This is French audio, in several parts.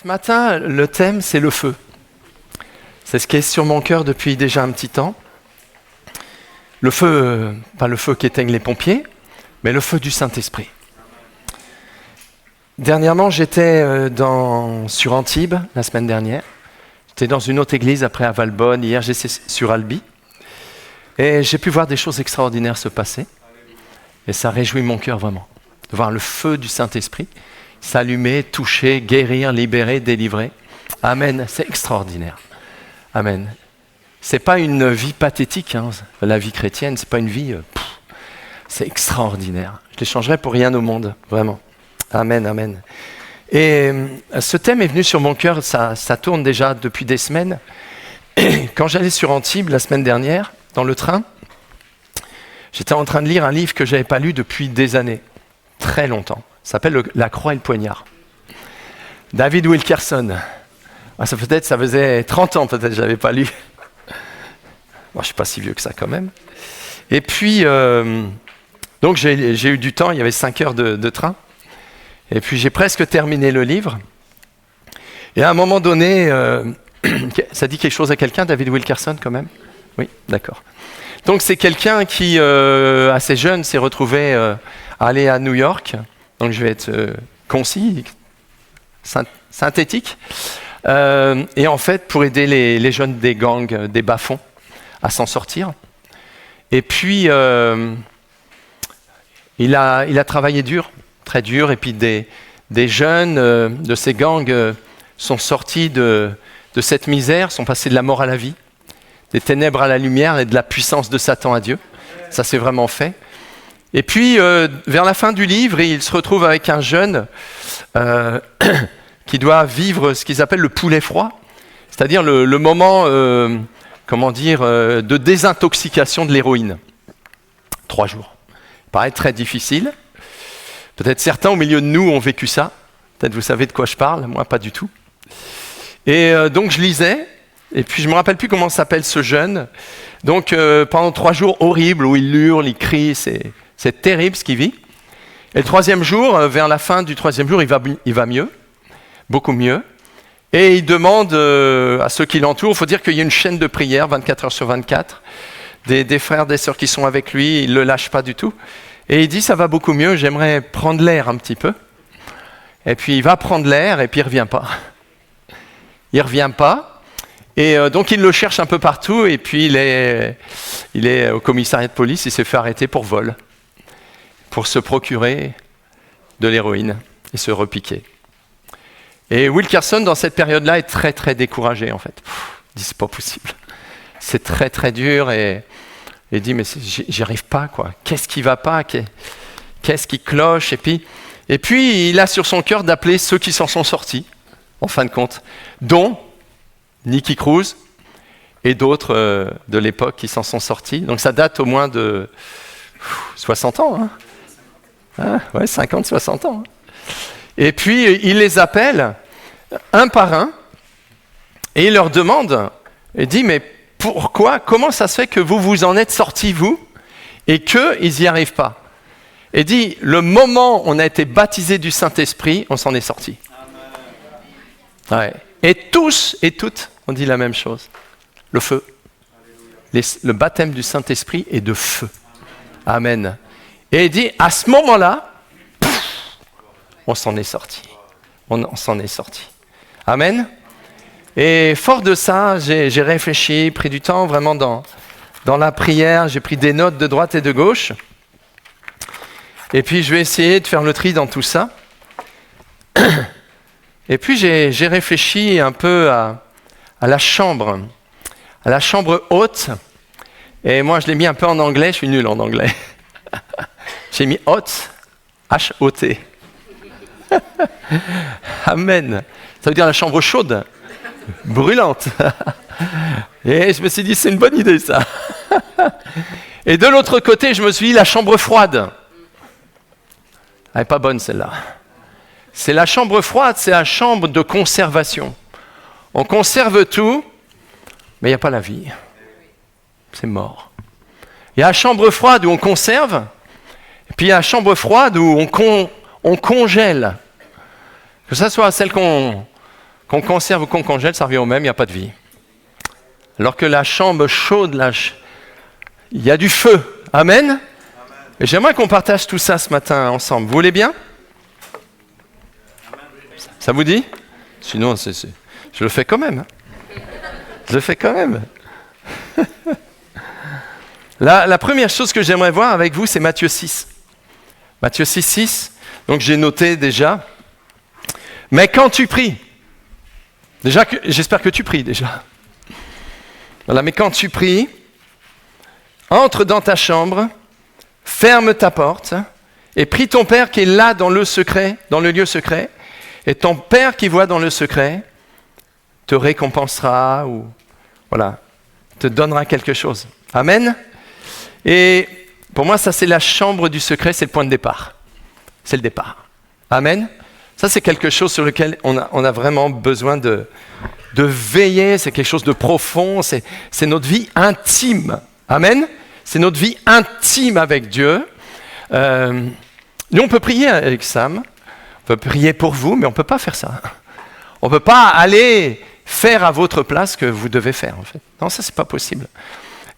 matin, le thème, c'est le feu. C'est ce qui est sur mon cœur depuis déjà un petit temps. Le feu, pas le feu qui éteigne les pompiers, mais le feu du Saint-Esprit. Dernièrement, j'étais sur Antibes, la semaine dernière. J'étais dans une autre église, après à Valbonne. Hier, j'étais sur Albi. Et j'ai pu voir des choses extraordinaires se passer. Et ça réjouit mon cœur vraiment. De voir le feu du Saint-Esprit s'allumer, toucher, guérir, libérer, délivrer. Amen, c'est extraordinaire. Amen. C'est pas une vie pathétique, hein, la vie chrétienne, c'est pas une vie... c'est extraordinaire. Je l'échangerai pour rien au monde, vraiment. Amen, amen. Et ce thème est venu sur mon cœur, ça tourne déjà depuis des semaines. Quand j'allais sur Antibes la semaine dernière, dans le train, j'étais en train de lire un livre que je n'avais pas lu depuis des années, très longtemps. Ça s'appelle La Croix et le Poignard. David Wilkerson. Ça faisait 30 ans peut-être que je ne l'avais pas lu. Bon, je ne suis pas si vieux que ça quand même. Et puis, donc j'ai eu du temps, il y avait 5 heures de train. Et puis j'ai presque terminé le livre. Et à un moment donné, ça dit quelque chose à quelqu'un, David Wilkerson quand même ? Oui, d'accord. Donc c'est quelqu'un qui, assez jeune, s'est retrouvé à aller à New York. Donc je vais être concis, synthétique. Et en fait, pour aider les jeunes des gangs, des bas-fonds, à s'en sortir. Et puis, il a travaillé dur, très dur. Et puis des jeunes de ces gangs sont sortis de cette misère, sont passés de la mort à la vie, des ténèbres à la lumière et de la puissance de Satan à Dieu. Ça s'est vraiment fait. Et puis, vers la fin du livre, il se retrouve avec un jeune qui doit vivre ce qu'ils appellent le poulet froid, c'est-à-dire le moment, de désintoxication de l'héroïne. 3 jours. Ça paraît très difficile. Peut-être certains au milieu de nous ont vécu ça. Peut-être vous savez de quoi je parle, moi pas du tout. Et donc je lisais, et puis je ne me rappelle plus comment s'appelle ce jeune. Donc pendant 3 jours horribles où il hurle, il crie, c'est terrible ce qu'il vit. Et le 3e jour, vers la fin du 3e jour, il va mieux, beaucoup mieux. Et il demande à ceux qui l'entourent, il faut dire qu'il y a une chaîne de prière 24 heures sur 24, des frères, des sœurs qui sont avec lui, il ne le lâche pas du tout. Et il dit, ça va beaucoup mieux, j'aimerais prendre l'air un petit peu. Et puis il va prendre l'air et puis il ne revient pas. Il ne revient pas. Et donc il le cherche un peu partout et puis il est au commissariat de police, il s'est fait arrêter pour vol, pour se procurer de l'héroïne et se repiquer. Et Wilkerson, dans cette période-là, est très très découragé en fait. Il dit, c'est pas possible. C'est très très dur et il dit, mais j'y arrive pas quoi. Qu'est-ce qui va pas ? Qu'est-ce qui cloche ? Et puis il a sur son cœur d'appeler ceux qui s'en sont sortis, en fin de compte, dont Nicky Cruz et d'autres de l'époque qui s'en sont sortis. Donc ça date au moins de 60 ans. Hein, ouais, 50, 60 ans. Hein. Et puis il les appelle un par un et il leur demande, il dit, mais pourquoi, comment ça se fait que vous vous en êtes sortis, vous, et qu'ils n'y arrivent pas ? Et dit, le moment où on a été baptisé du Saint-Esprit, on s'en est sortis. Ouais. Et tous et toutes, on dit la même chose. Le feu. Le baptême du Saint-Esprit est de feu. Amen. Et il dit, à ce moment-là, on s'en est sorti. On s'en est sorti. Amen. Et fort de ça, j'ai réfléchi, pris du temps vraiment dans la prière. J'ai pris des notes de droite et de gauche. Et puis je vais essayer de faire le tri dans tout ça. Et puis j'ai réfléchi un peu à la chambre haute. Et moi je l'ai mis un peu en anglais, je suis nul en anglais. J'ai mis hot, H-O-T. Amen. Ça veut dire la chambre chaude, brûlante. Et je me suis dit, c'est une bonne idée ça. Et de l'autre côté, je me suis dit, la chambre froide. Elle n'est pas bonne celle-là. C'est la chambre froide, c'est la chambre de conservation. On conserve tout, mais il n'y a pas la vie. C'est mort. Il y a la chambre froide où on conserve, et puis il y a la chambre froide où on congèle. Que ce soit celle qu'on Qu'on conserve ou qu'on congèle, ça revient au même, il n'y a pas de vie. Alors que la chambre chaude, il y a du feu. Amen. Et j'aimerais qu'on partage tout ça ce matin ensemble. Vous voulez bien? Ça vous dit? Sinon, je le fais quand même. Je le fais quand même. La première chose que j'aimerais voir avec vous, c'est Matthieu 6. Matthieu 6, 6. Donc j'ai noté déjà. Mais quand tu pries, j'espère que tu pries déjà. Voilà, mais quand tu pries, entre dans ta chambre, ferme ta porte et prie ton Père qui est là dans le secret, dans le lieu secret, et ton Père qui voit dans le secret te récompensera ou voilà, te donnera quelque chose. Amen. Et pour moi, ça c'est la chambre du secret, c'est le point de départ. C'est le départ. Amen. Ça c'est quelque chose sur lequel on a vraiment besoin de veiller, c'est quelque chose de profond, c'est notre vie intime. Amen. C'est notre vie intime avec Dieu. Nous, on peut prier avec Sam, on peut prier pour vous, mais on ne peut pas faire ça. On ne peut pas aller faire à votre place ce que vous devez faire, en fait. Non, ça, c'est pas possible.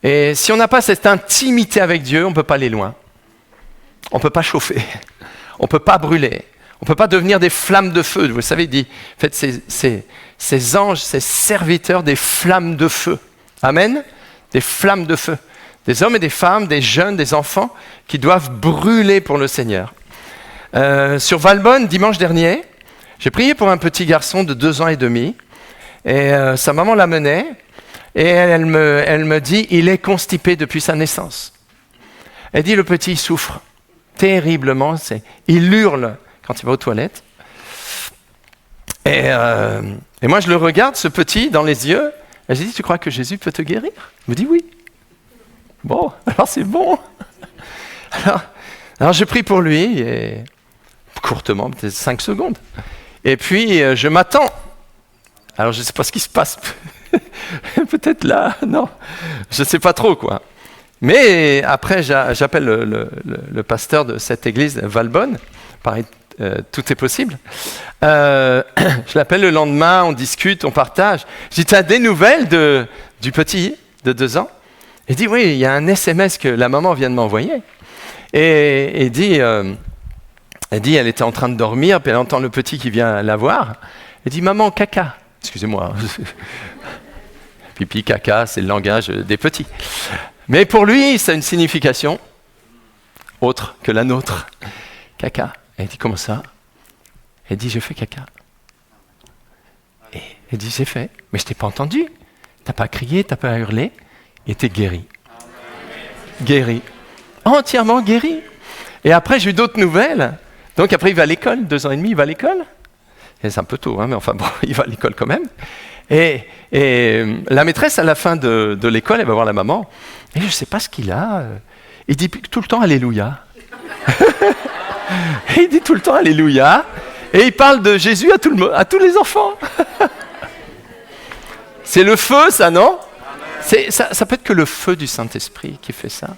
Et si on n'a pas cette intimité avec Dieu, on ne peut pas aller loin. On ne peut pas chauffer. On ne peut pas brûler. On ne peut pas devenir des flammes de feu. Vous savez, il dit, faites ces anges, ces serviteurs des flammes de feu. Amen. Des flammes de feu. Des hommes et des femmes, des jeunes, des enfants qui doivent brûler pour le Seigneur. Sur Valbonne, dimanche dernier, j'ai prié pour un petit garçon de 2 ans et demi. Et sa maman l'amenait. Et elle me dit, il est constipé depuis sa naissance. Elle dit, le petit souffre terriblement. Il hurle quand il va aux toilettes. Et moi, je le regarde, ce petit, dans les yeux. Et j'ai dit, tu crois que Jésus peut te guérir? Il me dit, oui. Bon, alors c'est bon. Alors je prie pour lui, et courtement, peut-être 5 secondes. Et puis, je m'attends. Alors, je ne sais pas ce qui se passe. Peut-être là, non. Je ne sais pas trop, quoi. Mais après, j'appelle le pasteur de cette église, Valbonne. Pareil, tout est possible. Je l'appelle le lendemain, on discute, on partage. Je dis, tu as des nouvelles du petit de 2 ans? Il dit, oui, il y a un SMS que la maman vient de m'envoyer. Et elle dit, elle était en train de dormir, puis elle entend le petit qui vient la voir. Elle dit, maman, caca. Excusez-moi. Pipi, caca, c'est le langage des petits. Mais pour lui, ça a une signification autre que la nôtre. Caca. Elle dit, comment ça? Elle dit, j'ai fait caca. Et elle dit, j'ai fait. Mais je t'ai pas entendu. T'as pas crié, t'as pas hurlé. Il était guéri. Guéri. Entièrement guéri. Et après, j'ai eu d'autres nouvelles. Donc après, il va à l'école. 2 ans et demi, il va à l'école. Et c'est un peu tôt, hein, mais enfin bon, il va à l'école quand même. Et la maîtresse, à la fin de l'école, elle va voir la maman. Et je ne sais pas ce qu'il a. Il dit tout le temps Alléluia. Il dit tout le temps Alléluia. Et il parle de Jésus à tous les enfants. C'est le feu, ça, non? Ça peut être que le feu du Saint-Esprit qui fait ça.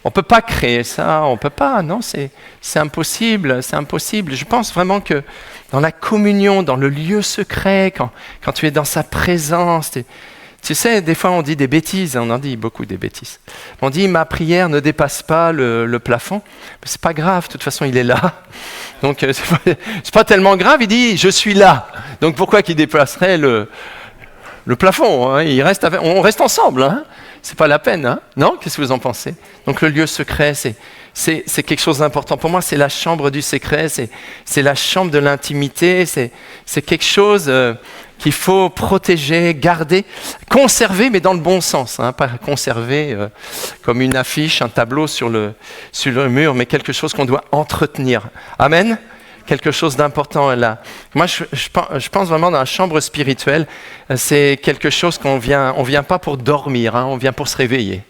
On ne peut pas créer ça, on ne peut pas, non, c'est impossible, c'est impossible. Je pense vraiment que dans la communion, dans le lieu secret, quand tu es dans sa présence, tu sais, des fois on dit des bêtises, on en dit beaucoup des bêtises. On dit ma prière ne dépasse pas le plafond, mais c'est pas grave, de toute façon il est là. Donc c'est pas tellement grave, il dit je suis là. Donc pourquoi qu'il déplacerait le plafond, hein, on reste ensemble, hein. C'est pas la peine, hein. Non? Qu'est-ce que vous en pensez? Donc le lieu secret, c'est quelque chose d'important. Pour moi, c'est la chambre du secret, c'est la chambre de l'intimité, c'est quelque chose qu'il faut protéger, garder, conserver, mais dans le bon sens, hein, pas conserver comme une affiche, un tableau sur le mur, mais quelque chose qu'on doit entretenir. Amen? Quelque chose d'important là. Moi, je pense vraiment dans la chambre spirituelle, c'est quelque chose qu'on vient pas pour dormir, hein, on vient pour se réveiller.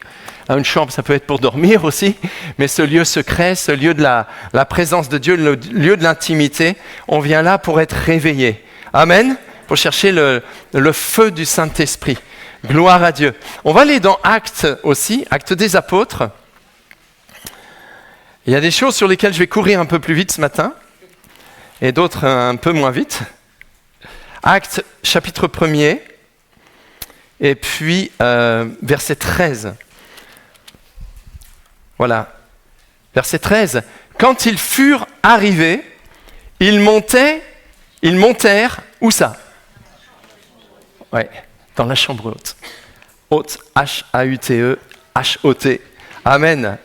Une chambre, ça peut être pour dormir aussi, mais ce lieu secret, ce lieu de la présence de Dieu, le lieu de l'intimité, on vient là pour être réveillé. Amen. Pour chercher le feu du Saint-Esprit. Gloire à Dieu. On va aller dans Actes aussi, Actes des Apôtres. Il y a des choses sur lesquelles je vais courir un peu plus vite ce matin. Et d'autres un peu moins vite. Actes chapitre 1er, et puis verset 13. Voilà. Verset 13. Quand ils furent arrivés, ils montèrent, où ça? Ouais, dans la chambre haute. Haute, H-A-U-T-E, H-O-T. Amen.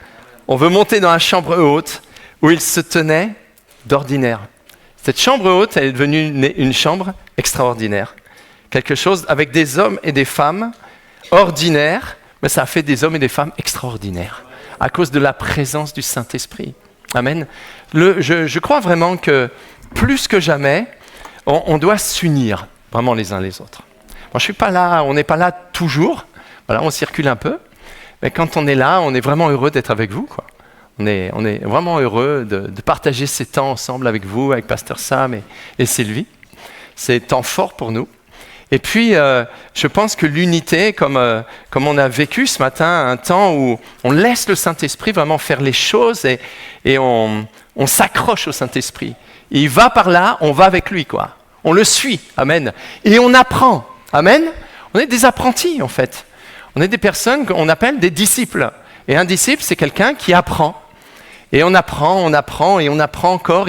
On veut monter dans la chambre haute où ils se tenaient d'ordinaire. Cette chambre haute, elle est devenue une chambre extraordinaire. Quelque chose avec des hommes et des femmes ordinaires, mais ça a fait des hommes et des femmes extraordinaires à cause de la présence du Saint-Esprit. Amen. Je crois vraiment que plus que jamais, on doit s'unir vraiment les uns les autres. Moi, je suis pas là, on n'est pas là toujours. Voilà, on circule un peu. Mais quand on est là, on est vraiment heureux d'être avec vous, quoi. On est vraiment heureux de partager ces temps ensemble avec vous, avec Pasteur Sam et Sylvie. C'est temps fort pour nous. Et puis, je pense que l'unité, comme on a vécu ce matin, un temps où on laisse le Saint-Esprit vraiment faire les choses et on s'accroche au Saint-Esprit. Il va par là, on va avec lui, quoi. On le suit, amen. Et on apprend, amen. On est des apprentis, en fait. On est des personnes qu'on appelle des disciples. Et un disciple, c'est quelqu'un qui apprend. Et on apprend et on apprend encore.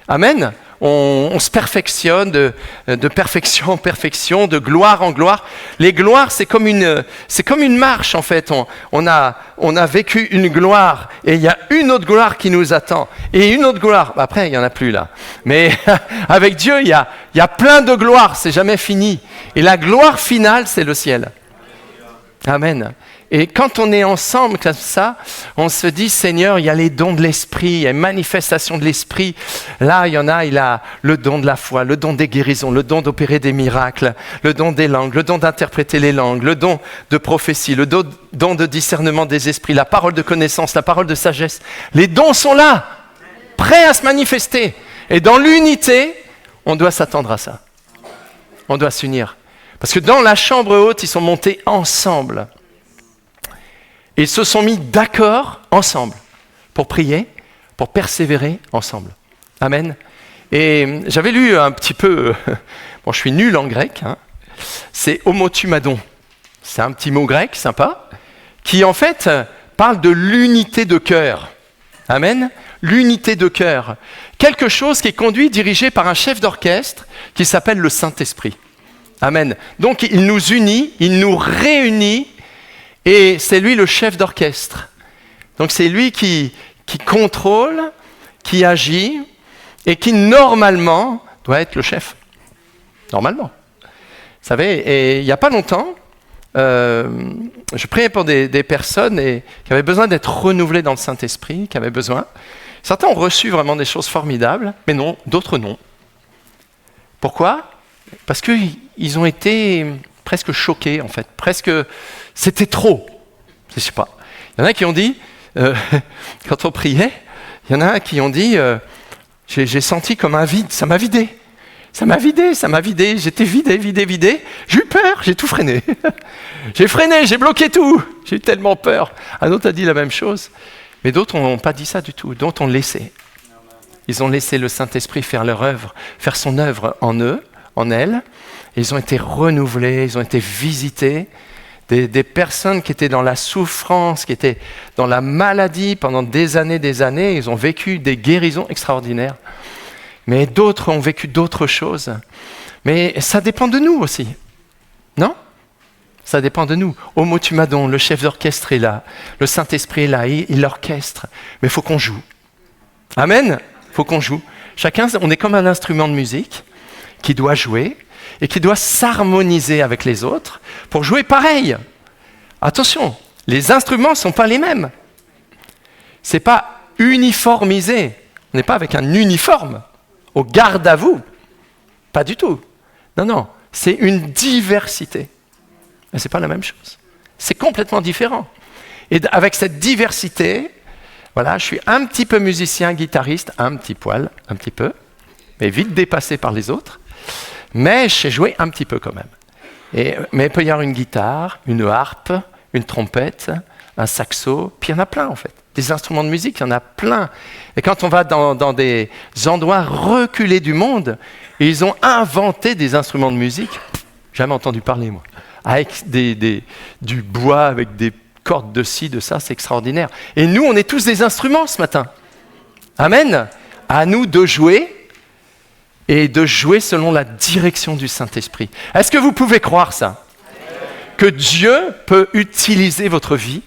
Amen. On se perfectionne de perfection en perfection, de gloire en gloire. Les gloires, c'est comme une marche, en fait. On a vécu une gloire et il y a une autre gloire qui nous attend. Et une autre gloire. Après, il n'y en a plus là. Mais avec Dieu, il y a plein de gloires. C'est jamais fini. Et la gloire finale, c'est le ciel. Amen. Et quand on est ensemble comme ça, on se dit, Seigneur, il y a les dons de l'Esprit, il y a une manifestation de l'Esprit. Là, il a le don de la foi, le don des guérisons, le don d'opérer des miracles, le don des langues, le don d'interpréter les langues, le don de prophétie, le don de discernement des esprits, la parole de connaissance, la parole de sagesse. Les dons sont là, prêts à se manifester. Et dans l'unité, on doit s'attendre à ça. On doit s'unir. Parce que dans la chambre haute, ils sont montés ensemble. Ils se sont mis d'accord ensemble pour prier, pour persévérer ensemble. Amen. Et j'avais lu un petit peu, bon, je suis nul en grec, hein, c'est homotumadon. C'est un petit mot grec sympa, qui en fait parle de l'unité de cœur. Amen. L'unité de cœur. Quelque chose qui est conduit, dirigé par un chef d'orchestre qui s'appelle le Saint-Esprit. Amen. Donc il nous unit, il nous réunit, et c'est lui le chef d'orchestre. Donc c'est lui qui contrôle, qui agit, et qui normalement doit être le chef. Normalement. Vous savez, et il n'y a pas longtemps, je priais pour des personnes qui avaient besoin d'être renouvelées dans le Saint-Esprit, qui avaient besoin. Certains ont reçu vraiment des choses formidables, mais non, d'autres non. Pourquoi ? Parce qu'ils ont été presque choqués, en fait. Presque, c'était trop. Je ne sais pas. Il y en a qui ont dit, quand on priait, il y en a qui ont dit, j'ai senti comme un vide, ça m'a vidé. Ça m'a vidé, j'étais vidé. J'ai eu peur, j'ai tout freiné. J'ai freiné, j'ai bloqué tout. J'ai eu tellement peur. Un autre a dit la même chose. Mais d'autres n'ont pas dit ça du tout. D'autres ont laissé. Ils ont laissé le Saint-Esprit faire leur œuvre, faire son œuvre en eux, en elles. Et ils ont été renouvelés, ils ont été visités. Des personnes qui étaient dans la souffrance, qui étaient dans la maladie pendant des années, ils ont vécu des guérisons extraordinaires. Mais d'autres ont vécu d'autres choses. Mais ça dépend de nous aussi. Non ? Ça dépend de nous. Homotumadon, le chef d'orchestre est là. Le Saint-Esprit est là, il orchestre. Mais il faut qu'on joue. Amen ? Il faut qu'on joue. Chacun, on est comme un instrument de musique qui doit jouer et qui doit s'harmoniser avec les autres pour jouer pareil. Attention, les instruments ne sont pas les mêmes. Ce n'est pas uniformisé. On n'est pas avec un uniforme. Au garde à vous. Pas du tout. Non, c'est une diversité. Mais ce n'est pas la même chose. C'est complètement différent. Et avec cette diversité, voilà, je suis un petit peu musicien, guitariste, un petit poil, un petit peu, mais vite dépassé par les autres. Mais je sais jouer un petit peu quand même. Mais il peut y avoir une guitare, une harpe, une trompette, un saxo, puis il y en a plein en fait. des instruments de musique, il y en a plein. Et quand on va dans des endroits reculés du monde, ils ont inventé des instruments de musique, jamais entendu parler moi, avec du bois, avec des cordes de ci, de ça, c'est extraordinaire. Et nous, on est tous des instruments ce matin. Amen. À nous de jouer, et de jouer selon la direction du Saint-Esprit. Est-ce que vous pouvez croire ça ? Que Dieu peut utiliser votre vie,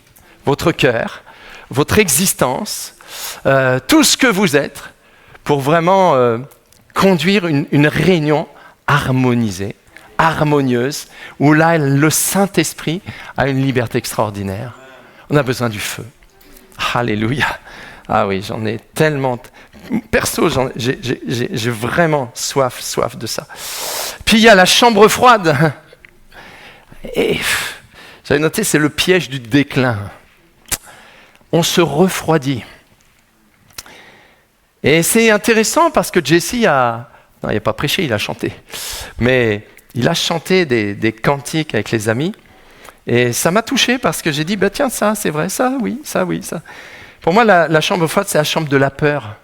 votre cœur, votre existence, tout ce que vous êtes, pour vraiment conduire une réunion harmonisée, harmonieuse, où là, le Saint-Esprit a une liberté extraordinaire. On a besoin du feu. Alléluia. Ah oui, j'en ai tellement... Perso, j'ai vraiment soif de ça. Puis il y a la chambre froide. Et j'avais noté, c'est le piège du déclin. On se refroidit. Et c'est intéressant parce que Jesse a... Non, il n'a pas prêché, il a chanté. Mais il a chanté des cantiques avec les amis. Et ça m'a touché parce que j'ai dit, bah, tiens, ça, c'est vrai, ça, oui, ça, oui, ça. Pour moi, la chambre froide, c'est la chambre de la peur.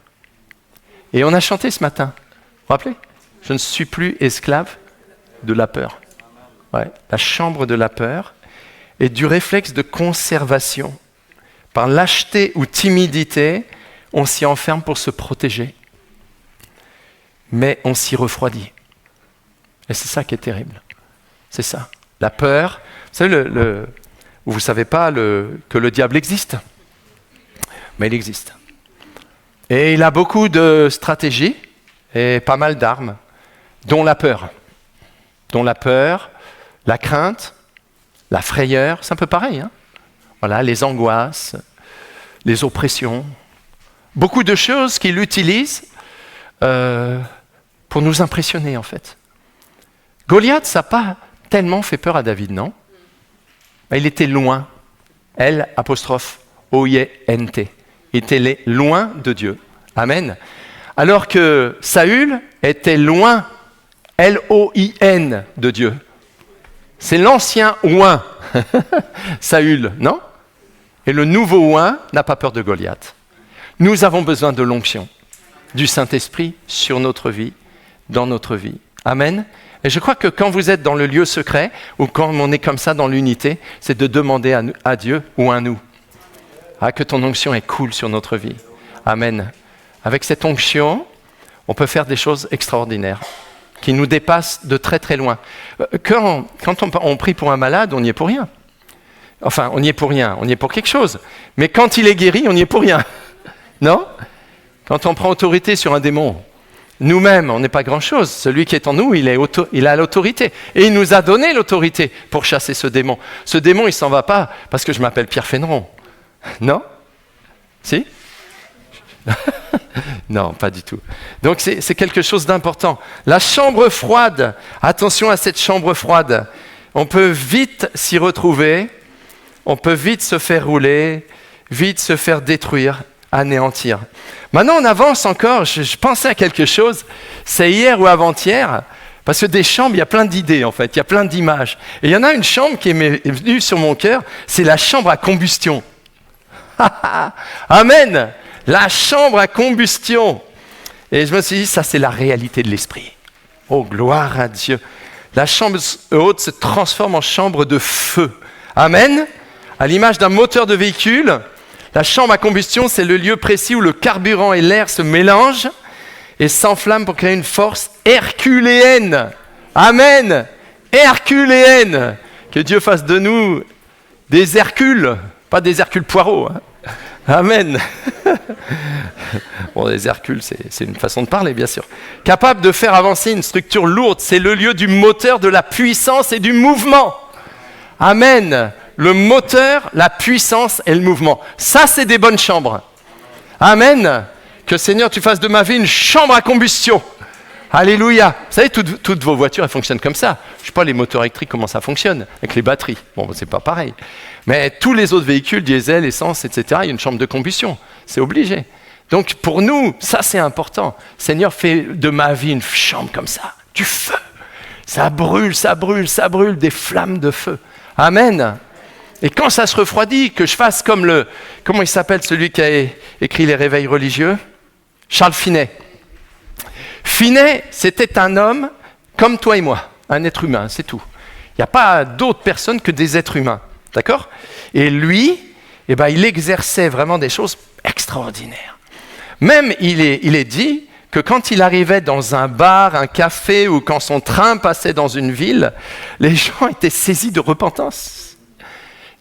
Et on a chanté ce matin. Vous vous rappelez ? Je ne suis plus esclave de la peur. Ouais, la chambre de la peur et du réflexe de conservation. Par lâcheté ou timidité, on s'y enferme pour se protéger. Mais on s'y refroidit. Et c'est ça qui est terrible. C'est ça. La peur. Vous savez, vous ne savez pas que le diable existe. Mais il existe. Et il a beaucoup de stratégies et pas mal d'armes, dont la peur. Dont la peur, la crainte, la frayeur, c'est un peu pareil. Hein ? Voilà, les angoisses, les oppressions. Beaucoup de choses qu'il utilise pour nous impressionner, en fait. Goliath, ça n'a pas tellement fait peur à David, non ? Il était loin. L'-O-I-N-T. Il était loin de Dieu. Amen. Alors que Saül était loin, L-O-I-N, de Dieu. C'est l'ancien oint, Saül, non ? Et le nouveau oint n'a pas peur de Goliath. Nous avons besoin de l'onction du Saint-Esprit sur notre vie, dans notre vie. Amen. Et je crois que quand vous êtes dans le lieu secret, ou quand on est comme ça dans l'unité, c'est de demander à Dieu ou à nous. Que ton onction est cool sur notre vie. Amen. Avec cette onction, on peut faire des choses extraordinaires qui nous dépassent de très très loin. Quand on prie pour un malade, on n'y est pour rien. Enfin, on n'y est pour rien, on y est pour quelque chose. Mais quand il est guéri, on n'y est pour rien. Non ? Quand on prend autorité sur un démon, nous-mêmes, on n'est pas grand-chose. Celui qui est en nous, il a l'autorité. Et il nous a donné l'autorité pour chasser ce démon. Ce démon, il ne s'en va pas parce que je m'appelle Pierre Féneron. Non ? Si ? Non, pas du tout. Donc c'est quelque chose d'important. La chambre froide, attention à cette chambre froide. On peut vite s'y retrouver, on peut vite se faire rouler, vite se faire détruire, anéantir. Maintenant, on avance encore. Je pensais à quelque chose, c'est hier ou avant-hier, parce que des chambres, il y a plein d'idées en fait, il y a plein d'images. Et il y en a une chambre qui est venue sur mon cœur, c'est la chambre à combustion. Amen. La chambre à combustion. Et je me suis dit, ça c'est la réalité de l'esprit. Oh, gloire à Dieu. La chambre haute se transforme en chambre de feu. Amen. À l'image d'un moteur de véhicule, la chambre à combustion, c'est le lieu précis où le carburant et l'air se mélangent et s'enflamment pour créer une force herculéenne. Amen. Herculéenne. Que Dieu fasse de nous des Hercules, pas des Hercules poireaux. Hein. Amen. Bon, les Hercules, c'est une façon de parler, bien sûr. Capable de faire avancer une structure lourde, c'est le lieu du moteur, de la puissance et du mouvement. Amen. Le moteur, la puissance et le mouvement. Ça, c'est des bonnes chambres. Amen. Que Seigneur, tu fasses de ma vie une chambre à combustion. Alléluia. Vous savez, toutes vos voitures, elles fonctionnent comme ça. Je ne sais pas les moteurs électriques, comment ça fonctionne, avec les batteries. Bon, c'est pas pareil. Mais tous les autres véhicules, diesel, essence, etc., il y a une chambre de combustion. C'est obligé. Donc, pour nous, ça, c'est important. Seigneur, fais de ma vie une chambre comme ça. Du feu. Ça brûle, ça brûle, ça brûle, des flammes de feu. Amen. Et quand ça se refroidit, que je fasse comme comment il s'appelle celui qui a écrit les réveils religieux? Charles Finet. Finet, c'était un homme comme toi et moi, un être humain, c'est tout. Il n'y a pas d'autres personnes que des êtres humains, d'accord? Et lui, il exerçait vraiment des choses extraordinaires. Même, il est dit que quand il arrivait dans un bar, un café, ou quand son train passait dans une ville, les gens étaient saisis de repentance,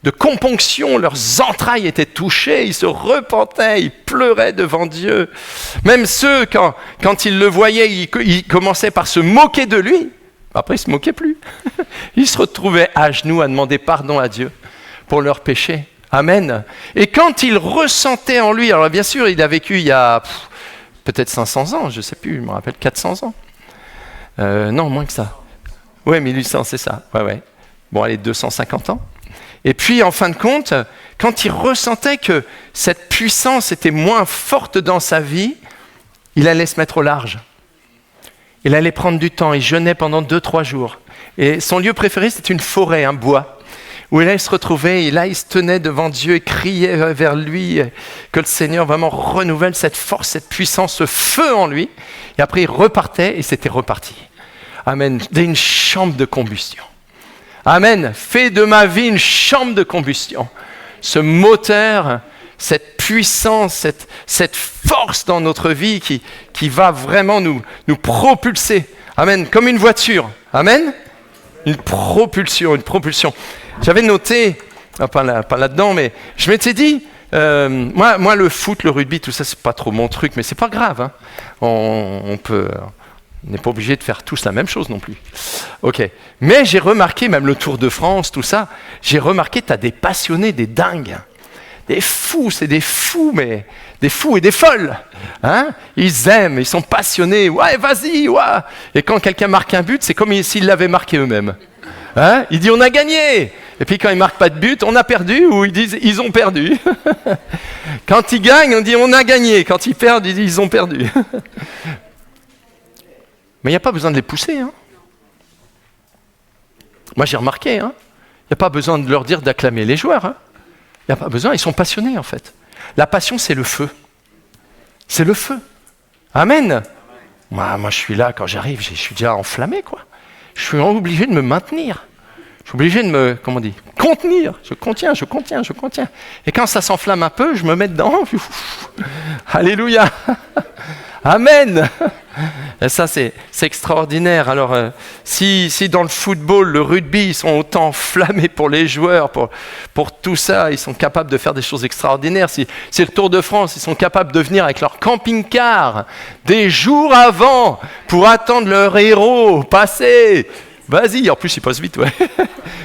de componction, leurs entrailles étaient touchées, ils se repentaient, ils pleuraient devant Dieu. Même ceux, quand ils le voyaient, ils commençaient par se moquer de lui. Après, ils ne se moquaient plus. Ils se retrouvaient à genoux à demander pardon à Dieu pour leurs péchés. Amen. Et quand ils ressentaient en lui, alors bien sûr, il a vécu il y a peut-être 500 ans, je ne sais plus, je me rappelle 400 ans. Non, moins que ça. Oui, 1800, c'est ça. Ouais. Bon, allez, 250 ans. Et puis, en fin de compte, quand il ressentait que cette puissance était moins forte dans sa vie, il allait se mettre au large. Il allait prendre du temps, il jeûnait pendant 2-3 jours. Et son lieu préféré, c'était une forêt, un bois, où il allait se retrouver, et là, il se tenait devant Dieu et criait vers lui, que le Seigneur vraiment renouvelle cette force, cette puissance, ce feu en lui. Et après, il repartait, et c'était reparti. Amen. Une chambre de combustion. Amen. Fais de ma vie une chambre de combustion. Ce moteur, cette puissance, cette force dans notre vie qui va vraiment nous propulser. Amen. Comme une voiture. Amen. Une propulsion. J'avais noté, pas là-dedans, mais je m'étais dit, moi le foot, le rugby, tout ça, c'est pas trop mon truc, mais c'est pas grave. Hein. On n'est pas obligé de faire tous la même chose non plus. Ok. Mais j'ai remarqué, même le Tour de France, tout ça, j'ai remarqué, tu as des passionnés, des dingues. Des fous, c'est des fous, mais des fous et des folles. Hein? Ils aiment, ils sont passionnés. Ouais, vas-y, ouais. Et quand quelqu'un marque un but, c'est comme s'ils l'avaient marqué eux-mêmes. Hein? Ils disent on a gagné. Et puis quand ils marquent pas de but, on a perdu, ou ils disent ils ont perdu. Quand ils gagnent, on dit on a gagné. Quand ils perdent, ils disent ils ont perdu. Mais il n'y a pas besoin de les pousser. Hein. Moi j'ai remarqué, il n'y a pas besoin de leur dire d'acclamer les joueurs. Il n'y a pas besoin, ils sont passionnés en fait. La passion, c'est le feu. C'est le feu. Amen. Moi je suis là, quand j'arrive, je suis déjà enflammé, quoi. Je suis obligé de me maintenir. Je suis obligé de me, contenir. Je contiens. Et quand ça s'enflamme un peu, je me mets dedans. Alléluia. Amen. Et ça, c'est extraordinaire. Alors, si dans le football, le rugby, ils sont autant enflammés pour les joueurs, pour tout ça, ils sont capables de faire des choses extraordinaires. Si le Tour de France, ils sont capables de venir avec leur camping-car des jours avant pour attendre leur héros passer. Vas-y, en plus ils passent vite, ouais.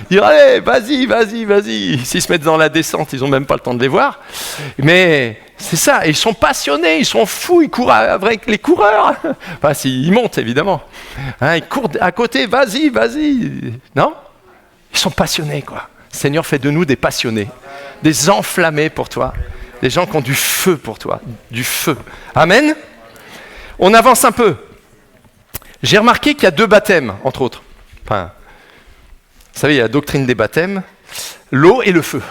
Dire allez, vas-y. S'ils se mettent dans la descente, ils n'ont même pas le temps de les voir. Mais c'est ça, ils sont passionnés, ils sont fous, ils courent avec les coureurs. Enfin, ils montent évidemment. Ils courent à côté, vas-y. Non? Ils sont passionnés, quoi. Seigneur, fais de nous des passionnés, des enflammés pour toi, des gens qui ont du feu pour toi, du feu. Amen. On avance un peu. J'ai remarqué qu'il y a 2 baptêmes, entre autres. Enfin, vous savez, il y a la doctrine des baptêmes, l'eau et le feu.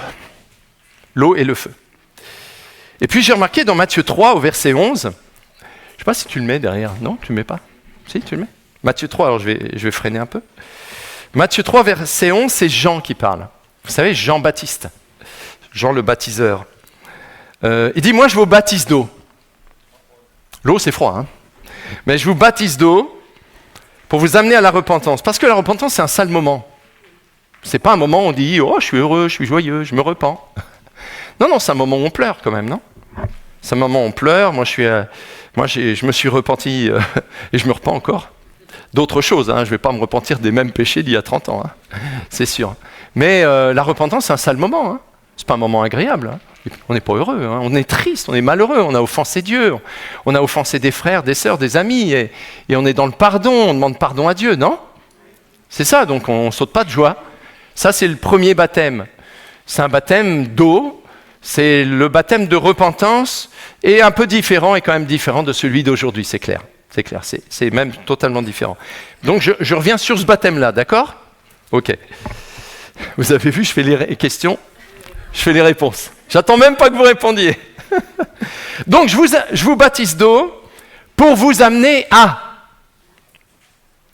L'eau et le feu. Et puis j'ai remarqué dans Matthieu 3 au verset 11, je ne sais pas si tu le mets derrière, non, tu ne le mets pas? Si, tu le mets. Matthieu 3, alors je vais freiner un peu. Matthieu 3 verset 11, c'est Jean qui parle. Vous savez, Jean-Baptiste, Jean le baptiseur. Il dit, moi je vous baptise d'eau. L'eau c'est froid, hein. Mais je vous baptise d'eau pour vous amener à la repentance. Parce que la repentance, c'est un sale moment. C'est pas un moment où on dit « Oh, je suis heureux, je suis joyeux, je me repens. » Non, c'est un moment où on pleure quand même, non? C'est un moment où on pleure. Moi, je me suis repenti et je me repens encore. D'autres choses, je ne vais pas me repentir des mêmes péchés d'il y a 30 ans, c'est sûr. Mais la repentance, c'est un sale moment. C'est pas un moment agréable. On n'est pas heureux, on est triste, on est malheureux, on a offensé Dieu, on a offensé des frères, des sœurs, des amis, et on est dans le pardon, on demande pardon à Dieu, non? C'est ça, donc on ne saute pas de joie. Ça, c'est le premier baptême. C'est un baptême d'eau, c'est le baptême de repentance, et un peu différent, et quand même différent de celui d'aujourd'hui, c'est clair. C'est même totalement différent. Donc je reviens sur ce baptême-là, d'accord? Ok. Vous avez vu, je fais les questions. Je fais les réponses. J'attends même pas que vous répondiez. Donc, je vous baptise d'eau pour vous amener à...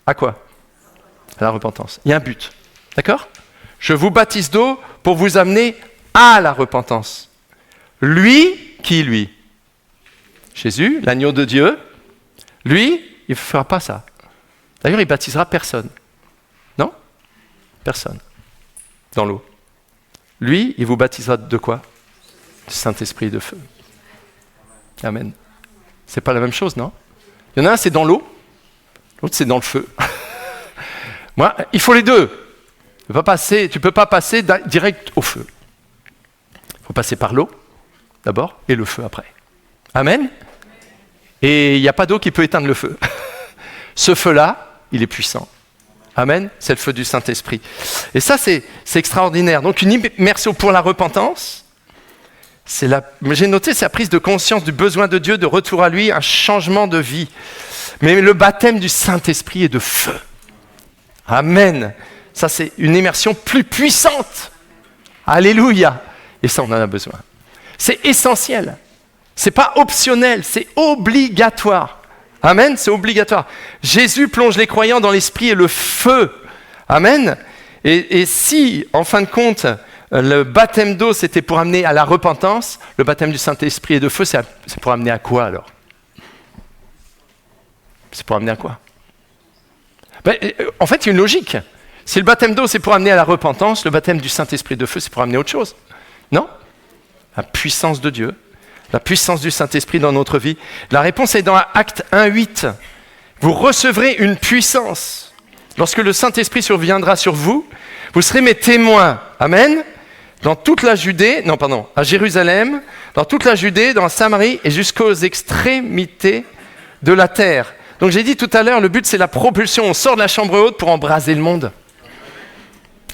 À quoi? À la repentance. Il y a un but. D'accord? Je vous baptise d'eau pour vous amener à la repentance. Lui, qui lui? Jésus, l'agneau de Dieu. Lui, il ne fera pas ça. D'ailleurs, il baptisera personne. Non? Personne. Dans l'eau. Lui, il vous baptisera de quoi? Du Saint-Esprit et de feu. Amen. C'est pas la même chose, non? Il y en a un, c'est dans l'eau. L'autre, c'est dans le feu. Moi, il faut les deux. Tu ne peux pas passer direct au feu. Il faut passer par l'eau, d'abord, et le feu après. Amen. Et il n'y a pas d'eau qui peut éteindre le feu. Ce feu-là, il est puissant. Amen. C'est le feu du Saint-Esprit. Et ça, c'est extraordinaire. Donc, une immersion pour la repentance. J'ai noté, c'est la prise de conscience du besoin de Dieu, de retour à lui, un changement de vie. Mais le baptême du Saint-Esprit et de feu. Amen. Ça, c'est une immersion plus puissante. Alléluia. Et ça, on en a besoin. C'est essentiel. C'est pas optionnel, c'est obligatoire. Amen, c'est obligatoire. Jésus plonge les croyants dans l'esprit et le feu. Amen. Et si, en fin de compte, le baptême d'eau, c'était pour amener à la repentance, le baptême du Saint-Esprit et de feu, c'est pour amener à quoi alors? C'est pour amener à quoi? En fait, il y a une logique. Si le baptême d'eau, c'est pour amener à la repentance, le baptême du Saint-Esprit et de feu, c'est pour amener autre chose. Non? La puissance de Dieu. La puissance du Saint-Esprit dans notre vie. La réponse est dans Actes 1:8. Vous recevrez une puissance. Lorsque le Saint-Esprit surviendra sur vous, vous serez mes témoins. Amen. Dans toute la Judée, à Jérusalem, dans toute la Judée, dans la Samarie et jusqu'aux extrémités de la terre. Donc j'ai dit tout à l'heure, le but c'est la propulsion. On sort de la chambre haute pour embraser le monde.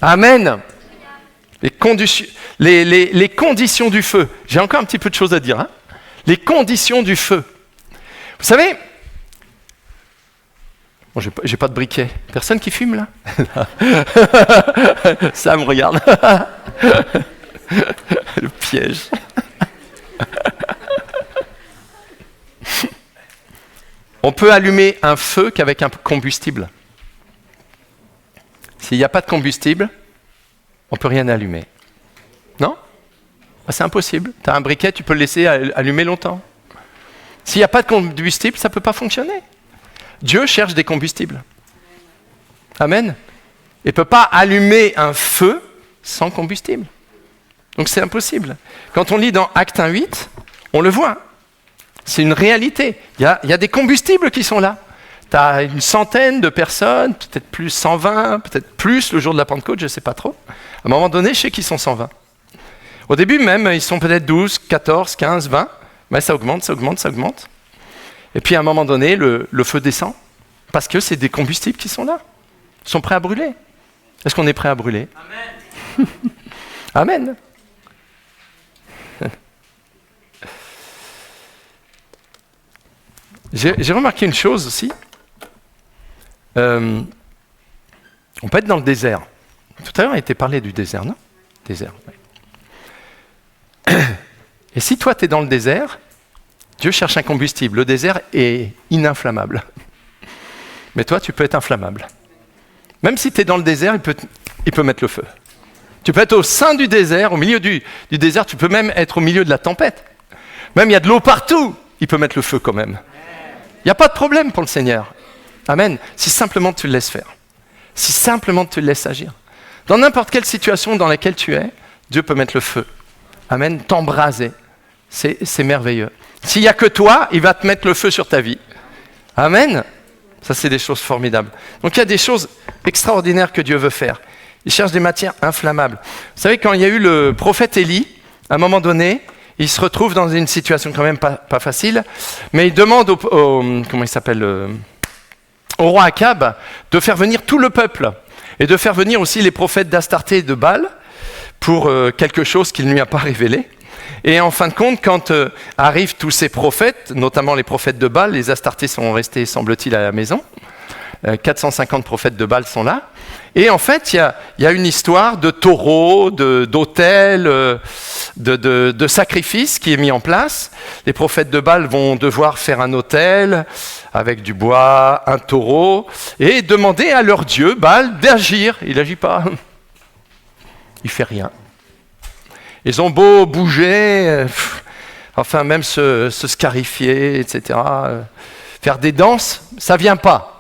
Amen. Les conditions du feu. J'ai encore un petit peu de choses à dire. Hein. Les conditions du feu. Vous savez, bon, j'ai pas de briquet. Personne qui fume là? Ça me regarde. Le piège. On peut allumer un feu qu'avec un combustible. S'il n'y a pas de combustible, on ne peut rien allumer. Non? C'est impossible. Tu as un briquet, tu peux le laisser allumer longtemps. S'il n'y a pas de combustible, ça ne peut pas fonctionner. Dieu cherche des combustibles. Amen. Il ne peut pas allumer un feu sans combustible. Donc c'est impossible. Quand on lit dans Actes 1:8, on le voit. C'est une réalité. Il y a des combustibles qui sont là. Tu as une centaine de personnes, peut-être plus 120, peut-être plus le jour de la Pentecôte, je ne sais pas trop. À un moment donné, je sais qu'ils sont 120. Au début même, ils sont peut-être 12, 14, 15, 20. Mais ça augmente, ça augmente, ça augmente. Et puis à un moment donné, le feu descend. Parce que c'est des combustibles qui sont là. Ils sont prêts à brûler. Est-ce qu'on est prêt à brûler? Amen. Amen. J'ai remarqué une chose aussi. On peut être dans le désert. Tout à l'heure, il a été parlé du désert, non? Désert, oui. Et si toi, tu es dans le désert, Dieu cherche un combustible. Le désert est ininflammable. Mais toi, tu peux être inflammable. Même si tu es dans le désert, il peut mettre le feu. Tu peux être au sein du désert, au milieu du désert, tu peux même être au milieu de la tempête. Même il y a de l'eau partout, il peut mettre le feu quand même. Il n'y a pas de problème pour le Seigneur. Amen. Si simplement tu le laisses faire. Si simplement tu le laisses agir. Dans n'importe quelle situation dans laquelle tu es, Dieu peut mettre le feu. Amen. T'embraser. C'est merveilleux. S'il n'y a que toi, il va te mettre le feu sur ta vie. Amen. Ça, c'est des choses formidables. Donc, il y a des choses extraordinaires que Dieu veut faire. Il cherche des matières inflammables. Vous savez, quand il y a eu le prophète Élie, à un moment donné, il se retrouve dans une situation quand même pas facile, mais il demande au roi Akab de faire venir tout le peuple et de faire venir aussi les prophètes d'Astarté et de Baal pour quelque chose qu'il ne lui a pas révélé. Et en fin de compte, quand arrivent tous ces prophètes, notamment les prophètes de Baal, les Astartés sont restés, semble-t-il, à la maison, 450 prophètes de Baal sont là. Et en fait, il y a une histoire de taureaux, d'autels, de sacrifices qui est mis en place. Les prophètes de Baal vont devoir faire un autel avec du bois, un taureau, et demander à leur dieu, Baal, d'agir. Il n'agit pas. Il fait rien. Ils ont beau bouger, enfin même se scarifier, etc., faire des danses, ça vient pas.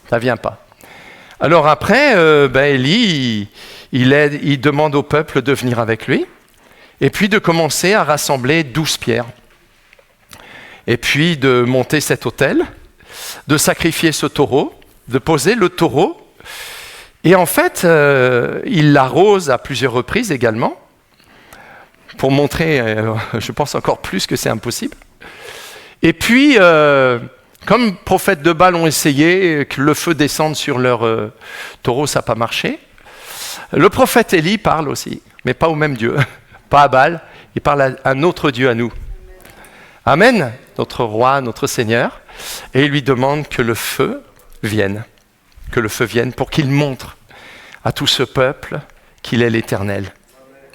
Ça vient pas. Alors après, Élie, il demande au peuple de venir avec lui, et puis de commencer à rassembler 12 pierres. Et puis de monter cet autel, de sacrifier ce taureau, de poser le taureau. Et en fait, il l'arrose à plusieurs reprises également, pour montrer, je pense encore plus que c'est impossible. Et puis, comme prophètes de Baal ont essayé que le feu descende sur leur taureau, ça n'a pas marché. Le prophète Élie parle aussi, mais pas au même Dieu, pas à Baal, il parle à un autre Dieu à nous. Amen, notre roi, notre Seigneur. Et il lui demande que le feu vienne pour qu'il montre à tout ce peuple qu'il est l'Éternel.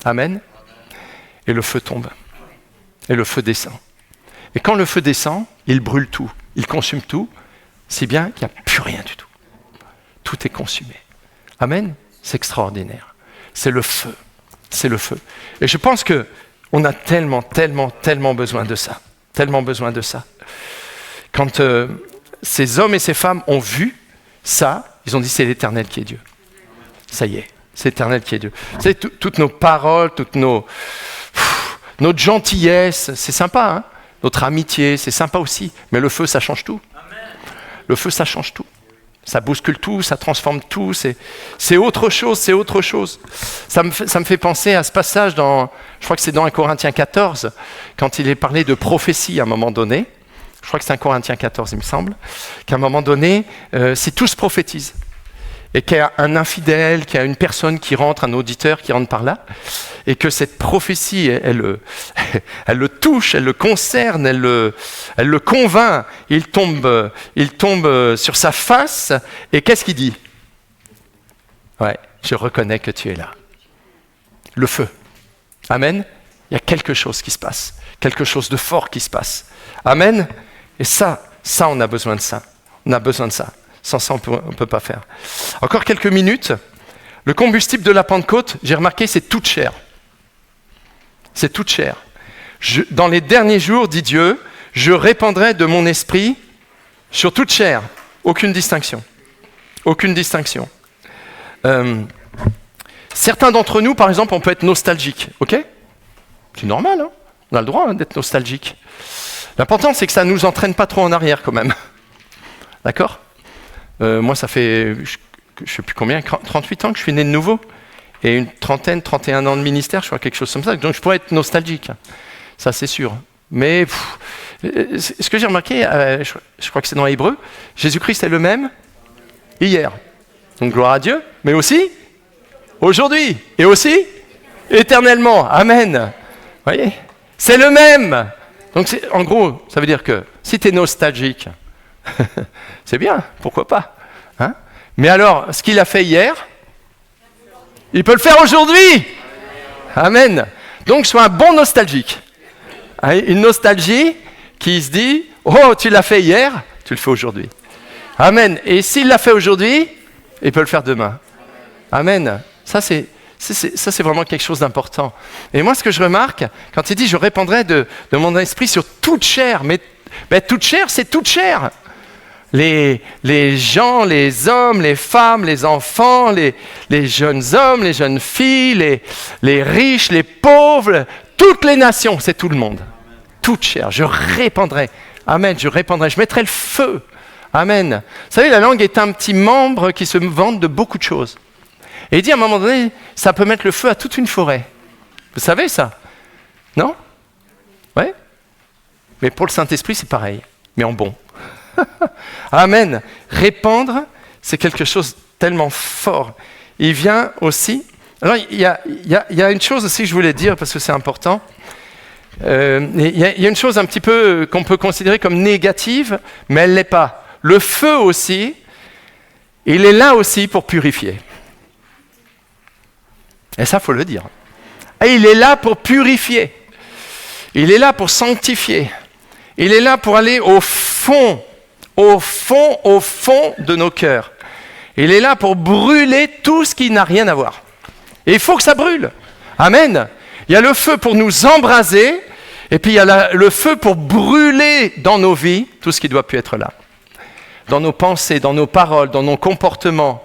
Amen. Et le feu tombe. Et le feu descend. Et quand le feu descend, il brûle tout. Il consume tout, si bien qu'il n'y a plus rien du tout. Tout est consumé. Amen. C'est extraordinaire. C'est le feu. C'est le feu. Et je pense qu'on a tellement besoin de ça. Tellement besoin de ça. Quand ces hommes et ces femmes ont vu ça, ils ont dit c'est l'Éternel qui est Dieu. Ça y est, c'est l'Éternel qui est Dieu. Vous savez, toutes nos paroles, notre gentillesse, c'est sympa, hein? Notre amitié, c'est sympa aussi. Mais le feu, ça change tout. Amen. Le feu, ça change tout. Ça bouscule tout, ça transforme tout. C'est autre chose, c'est autre chose. Ça me fait penser à ce passage je crois que c'est dans 1 Corinthiens 14, quand il est parlé de prophétie à un moment donné. Je crois que c'est 1 Corinthiens 14, il me semble. Qu'à un moment donné, si tous prophétisent, et qu'il y a un infidèle, qu'il y a une personne qui rentre, un auditeur qui rentre par là, et que cette prophétie, elle le touche, elle le concerne, elle le convainc, il tombe sur sa face, et qu'est-ce qu'il dit ? Ouais, je reconnais que tu es là. Le feu. Amen. Il y a quelque chose qui se passe, quelque chose de fort qui se passe. Amen. Et ça, on a besoin de ça. On a besoin de ça. Sans ça, on ne peut pas faire. Encore quelques minutes. Le combustible de la Pentecôte, j'ai remarqué, c'est toute chair. C'est toute chair. Dans les derniers jours, dit Dieu, je répandrai de mon esprit sur toute chair. Aucune distinction. Aucune distinction. Certains d'entre nous, par exemple, on peut être nostalgique. Ok ? C'est normal, hein ? On a le droit d'être nostalgique. L'important, c'est que ça ne nous entraîne pas trop en arrière quand même. D'accord ? Moi, ça fait, je ne sais plus combien, 38 ans que je suis né de nouveau. Et une 31 ans de ministère, je crois, quelque chose comme ça. Donc, je pourrais être nostalgique. Ça, c'est sûr. Mais ce que j'ai remarqué, je crois que c'est dans Hébreux, Jésus-Christ est le même hier. Donc, gloire à Dieu. Mais aussi, aujourd'hui. Et aussi, éternellement. Amen. Vous voyez ? C'est le même. Donc, en gros, ça veut dire que si tu es nostalgique, c'est bien, pourquoi pas, hein ? Mais alors, ce qu'il a fait hier, il peut le faire aujourd'hui. Amen. Donc, sois un bon nostalgique. Une nostalgie qui se dit, oh, tu l'as fait hier, tu le fais aujourd'hui. Amen. Et s'il l'a fait aujourd'hui, il peut le faire demain. Amen. Ça, c'est vraiment quelque chose d'important. Et moi, ce que je remarque, quand il dit, je répandrai de mon esprit sur toute chair, mais toute chair, c'est toute chair. Les gens, les hommes, les femmes, les enfants, les jeunes hommes, les jeunes filles, les riches, les pauvres, toutes les nations, c'est tout le monde. Toute chair, je répandrai. Amen, je répandrai, je mettrai le feu. Amen. Vous savez, la langue est un petit membre qui se vante de beaucoup de choses. Et il dit à un moment donné, ça peut mettre le feu à toute une forêt. Vous savez ça ? Non ? Ouais ? Mais pour le Saint-Esprit, c'est pareil, mais en bon. Amen. Répandre, c'est quelque chose de tellement fort. Il vient aussi... Alors, il y a une chose aussi que je voulais dire, parce que c'est important. Il y a une chose un petit peu qu'on peut considérer comme négative, mais elle ne l'est pas. Le feu aussi, il est là aussi pour purifier. Et ça, il faut le dire. Et il est là pour purifier. Il est là pour sanctifier. Il est là pour aller au fond de nos cœurs. Il est là pour brûler tout ce qui n'a rien à voir. Et il faut que ça brûle. Amen. Il y a le feu pour nous embraser, et puis il y a le feu pour brûler dans nos vies tout ce qui ne doit plus être là. Dans nos pensées, dans nos paroles, dans nos comportements,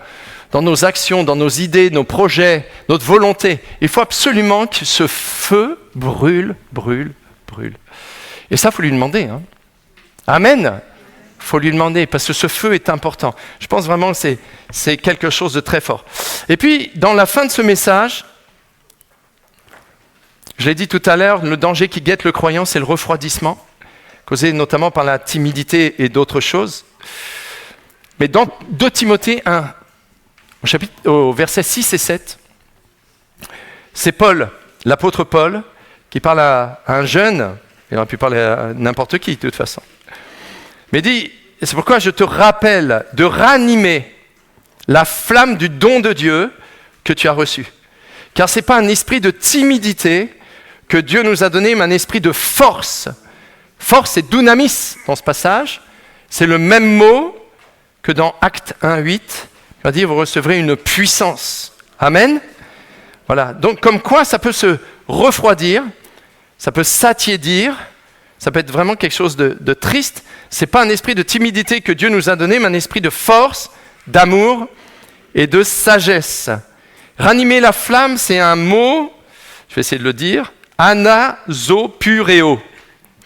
dans nos actions, dans nos idées, nos projets, notre volonté. Il faut absolument que ce feu brûle. Et ça, il faut lui demander. Hein. Amen. Il faut lui demander, parce que ce feu est important. Je pense vraiment que c'est quelque chose de très fort. Et puis, dans la fin de ce message, je l'ai dit tout à l'heure, le danger qui guette le croyant, c'est le refroidissement, causé notamment par la timidité et d'autres choses. Mais dans 2 Timothée 1, au verset 6 et 7, c'est Paul, l'apôtre Paul, qui parle à un jeune, il aurait pu parler à n'importe qui de toute façon. Mais il dit, c'est pourquoi je te rappelle de ranimer la flamme du don de Dieu que tu as reçu. Car ce n'est pas un esprit de timidité que Dieu nous a donné, mais un esprit de force. Force, c'est dunamis dans ce passage. C'est le même mot que dans Actes 1:8. Il va dire, vous recevrez une puissance. Amen. Voilà. Donc, comme quoi, ça peut se refroidir, ça peut s'attiédir, ça peut être vraiment quelque chose de triste. Ce n'est pas un esprit de timidité que Dieu nous a donné, mais un esprit de force, d'amour et de sagesse. Ranimer la flamme, c'est un mot, je vais essayer de le dire, anasopureo.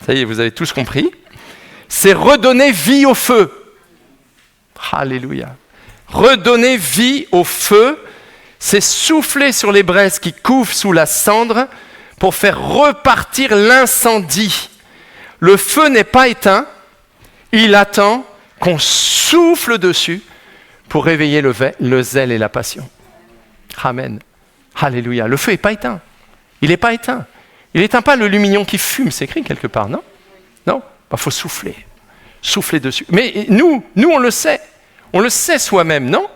Ça y est, vous avez tous compris. C'est redonner vie au feu. Alléluia. Redonner vie au feu, c'est souffler sur les braises qui couvent sous la cendre pour faire repartir l'incendie. Le feu n'est pas éteint, il attend qu'on souffle dessus pour réveiller le zèle et la passion. Amen. Alléluia. Le feu n'est pas éteint. Il n'est pas éteint. Il n'éteint pas le lumignon qui fume, c'est écrit quelque part, non? Non. Il faut souffler. Souffler dessus. Mais nous, on le sait. On le sait soi-même, non?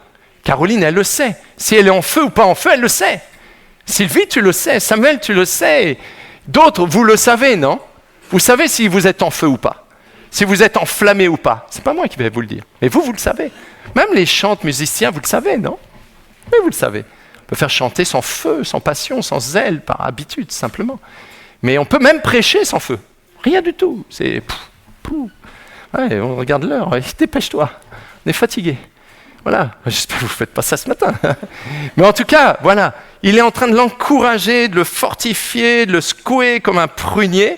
Caroline, elle le sait. Si elle est en feu ou pas en feu, elle le sait. Sylvie, tu le sais. Samuel, tu le sais. D'autres, vous le savez, non? Vous savez si vous êtes en feu ou pas. Si vous êtes enflammé ou pas. C'est pas moi qui vais vous le dire. Mais vous le savez. Même les chantres musiciens, vous le savez, non? Oui, vous le savez. On peut faire chanter sans feu, sans passion, sans zèle, par habitude, simplement. Mais on peut même prêcher sans feu. Rien du tout. C'est... Ouais, on regarde l'heure. Dépêche-toi. On est fatigué. Voilà. J'espère que vous ne faites pas ça ce matin. Mais en tout cas, voilà. Il est en train de l'encourager, de le fortifier, de le secouer comme un prunier.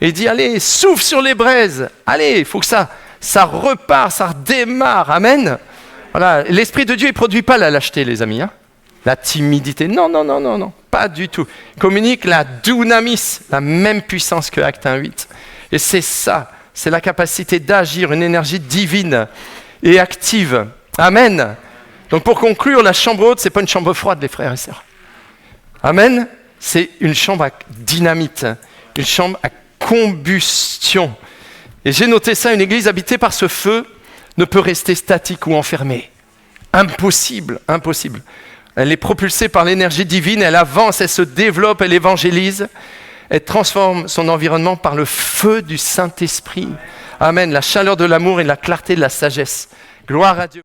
Et il dit, allez, souffle sur les braises. Allez, il faut que ça repart, ça redémarre. Amen. Voilà. L'Esprit de Dieu, il ne produit pas la lâcheté, les amis. Hein. La timidité. Non. Pas du tout. Il communique la dunamis, la même puissance que Acte 1:8. Et c'est ça. C'est la capacité d'agir, une énergie divine et active. Amen. Donc pour conclure, la chambre haute, ce n'est pas une chambre froide, les frères et sœurs. Amen. C'est une chambre à dynamite, une chambre à combustion. Et j'ai noté ça, une église habitée par ce feu ne peut rester statique ou enfermée. Impossible. Elle est propulsée par l'énergie divine, elle avance, elle se développe, elle évangélise, elle transforme son environnement par le feu du Saint-Esprit. Amen, la chaleur de l'amour et la clarté de la sagesse. Gloire à Dieu.